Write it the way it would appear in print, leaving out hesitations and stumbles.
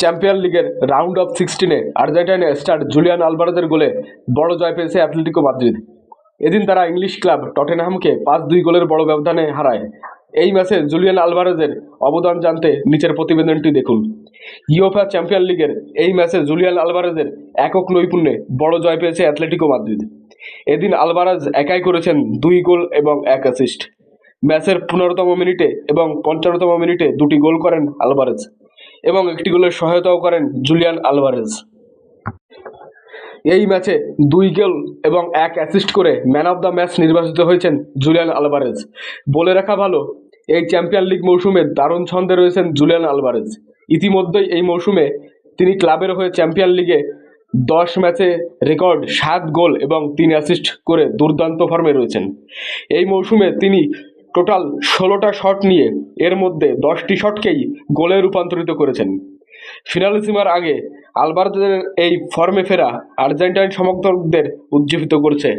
Champion লিগের round of 16-এ আর্জেন্টাইনের star Julian আলভারেজের গোলে বড় জয় পেয়েছে অ্যাটলেটিকো মাদ্রিদ। এদিন তারা ইংলিশ ক্লাব টটেনহামকে 5-2 গোলের বড় ব্যবধানে হারায়। এই ম্যাচে জুলিয়ান আলভারেজের অবদান জানতে নিচের প্রতিবেদনটি দেখুন। ইউএফা চ্যাম্পিয়ন লিগের এই ম্যাচে জুলিয়ান আলভারেজের একক নৈপুণ্যে বড় জয় পেয়েছে অ্যাটলেটিকো মাদ্রিদ। এদিন আলভারেজ একাই করেছেন 2 গোল এবং 1 অ্যাসিস্ট। ম্যাচের 15তম মিনিটে এবং 55তম মিনিটে 2টি গোল করেন আলভারেজ এবং একটি গোলের সহায়তাও করেন জুলিয়ান আলভারেজ। এই ম্যাচে 2 গোল এবং 1 অ্যাসিস্ট করে ম্যান অফ দ্য ম্যাচ নির্বাচিত হয়েছেন জুলিয়ান আলভারেজ। বলে রাখা ভালো, এই চ্যাম্পিয়ন লিগ মৌসুমে দারুণ ছন্দে রয়েছেন জুলিয়ান আলভারেজ। ইতিমধ্যেই এই মৌসুমে তিনি ক্লাবের হয়ে চ্যাম্পিয়ন লিগে 10 ম্যাচে রেকর্ড 7 গোল এবং 3 অ্যাসিস্ট করে দুর্দান্ত ফর্মে রয়েছেন। এই মৌসুমে তিনি টোটাল 16টা শট নিয়ে এর মধ্যে 10টি শটকেই গোলে রূপান্তরিত করেছেন। ফিনালিসিমার আগে আলভারেজের এই ফর্মে ফেরা আর্জেন্টাইন সমর্থকদের উজ্জীবিত করছে।